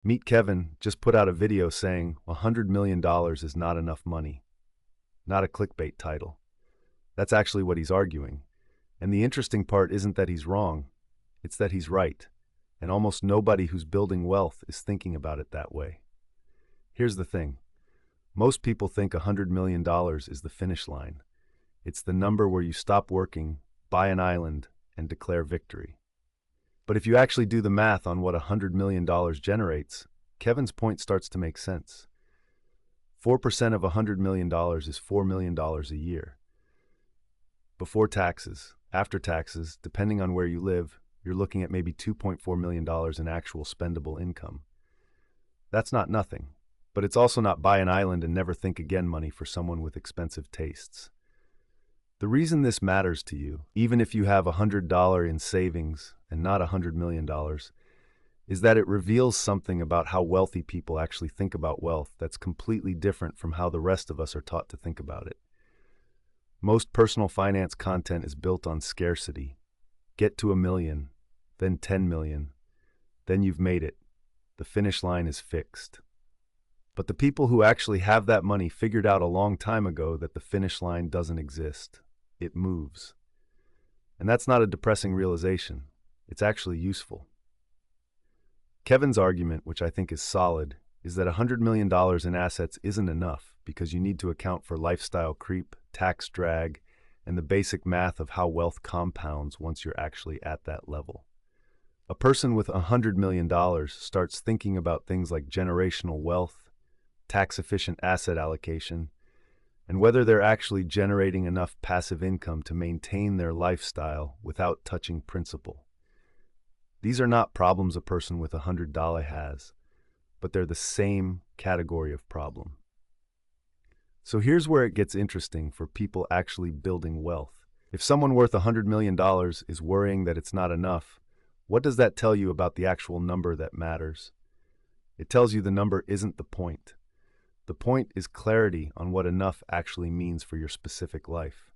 Meet Kevin just put out a video saying $100 million is not enough money. Not a clickbait title. That's actually what he's arguing. And the interesting part isn't that he's wrong, it's that he's right. And almost nobody who's building wealth is thinking about it that way. Here's the thing. Most people think $100 million is the finish line. It's the number where you stop working, buy an island, and declare victory. But if you actually do the math on what $100 million generates, Kevin's point starts to make sense. 4% of $100 million is $4 million a year. Before taxes, after taxes, depending on where you live, you're looking at maybe $2.4 million in actual spendable income. That's not nothing, but it's also not buy an island and never think again money for someone with expensive tastes. The reason this matters to you, even if you have $100 in savings and not $100 million, is that it reveals something about how wealthy people actually think about wealth that's completely different from how the rest of us are taught to think about it. Most personal finance content is built on scarcity. Get to 1 million, then 10 million, then you've made it. The finish line is fixed. But the people who actually have that money figured out a long time ago that the finish line doesn't exist. It moves. And that's not a depressing realization. It's actually useful. Kevin's argument, which I think is solid, is that $100 million in assets isn't enough because you need to account for lifestyle creep, tax drag, and the basic math of how wealth compounds once you're actually at that level. A person with $100 million starts thinking about things like generational wealth, tax-efficient asset allocation, and whether they're actually generating enough passive income to maintain their lifestyle without touching principal. These are not problems a person with $100 has, but they're the same category of problem. So here's where it gets interesting for people actually building wealth. If someone worth $100 million is worrying that it's not enough, what does that tell you about the actual number that matters? It tells you the number isn't the point. The point is clarity on what enough actually means for your specific life.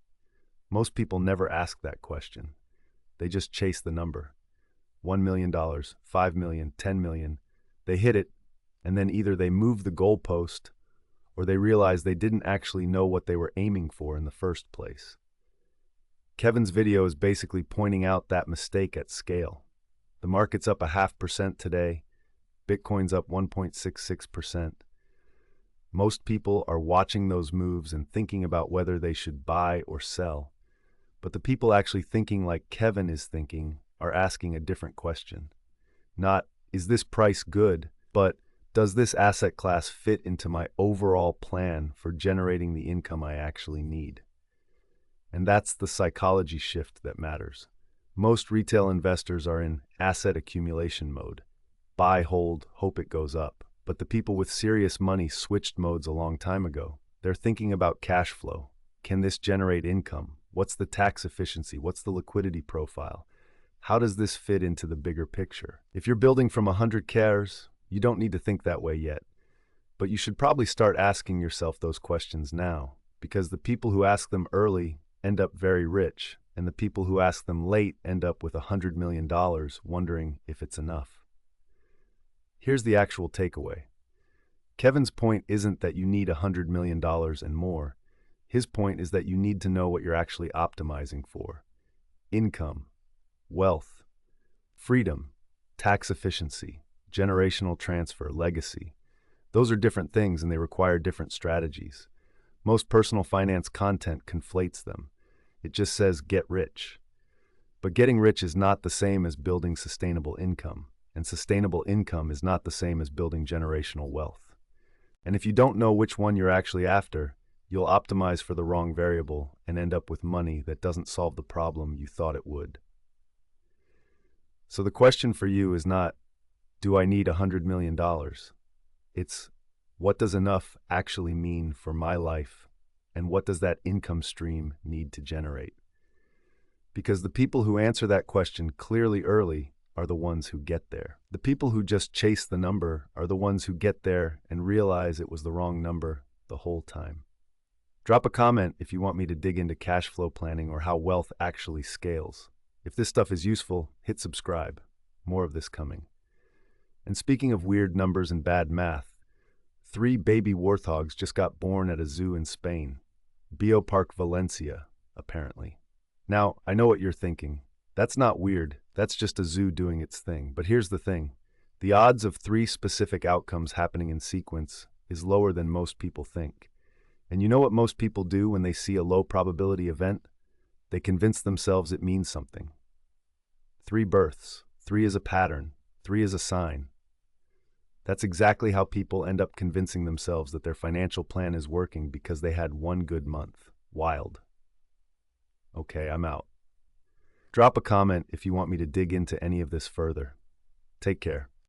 Most people never ask that question. They just chase the number. $1 million, $5 million, $10 million. They hit it, and then either they move the goalpost or they realize they didn't actually know what they were aiming for in the first place. Kevin's video is basically pointing out that mistake at scale. The market's up 0.5% today. Bitcoin's up 1.66%. Most people are watching those moves and thinking about whether they should buy or sell. But the people actually thinking like Kevin is thinking are asking a different question. Not, is this price good, but does this asset class fit into my overall plan for generating the income I actually need? And that's the psychology shift that matters. Most retail investors are in asset accumulation mode. Buy, hold, hope it goes up. But the people with serious money switched modes a long time ago. They're thinking about cash flow. Can this generate income? What's the tax efficiency? What's the liquidity profile? How does this fit into the bigger picture? If you're building from 100 Ks, you don't need to think that way yet. But you should probably start asking yourself those questions now, because the people who ask them early end up very rich, and the people who ask them late end up with $100 million wondering if it's enough. Here's the actual takeaway. Kevin's point isn't that you need $100 million and more. His point is that you need to know what you're actually optimizing for. Income, wealth, freedom, tax efficiency, generational transfer, legacy. Those are different things and they require different strategies. Most personal finance content conflates them. It just says get rich. But getting rich is not the same as building sustainable income. And sustainable income is not the same as building generational wealth. And if you don't know which one you're actually after, you'll optimize for the wrong variable and end up with money that doesn't solve the problem you thought it would. So the question for you is not, do I need $100 million? It's, what does enough actually mean for my life? And what does that income stream need to generate? Because the people who answer that question clearly early are the ones who get there. The people who just chase the number are the ones who get there and realize it was the wrong number the whole time. Drop a comment if you want me to dig into cash flow planning or how wealth actually scales. If this stuff is useful, hit subscribe. More of this coming. And speaking of weird numbers and bad math, 3 baby warthogs just got born at a zoo in Spain. Biopark Valencia, apparently. Now, I know what you're thinking. That's not weird. That's just a zoo doing its thing. But here's the thing. The odds of 3 specific outcomes happening in sequence is lower than most people think. And you know what most people do when they see a low probability event? They convince themselves it means something. 3 births. 3 is a pattern. 3 is a sign. That's exactly how people end up convincing themselves that their financial plan is working because they had one good month. Wild. Okay, I'm out. Drop a comment if you want me to dig into any of this further. Take care.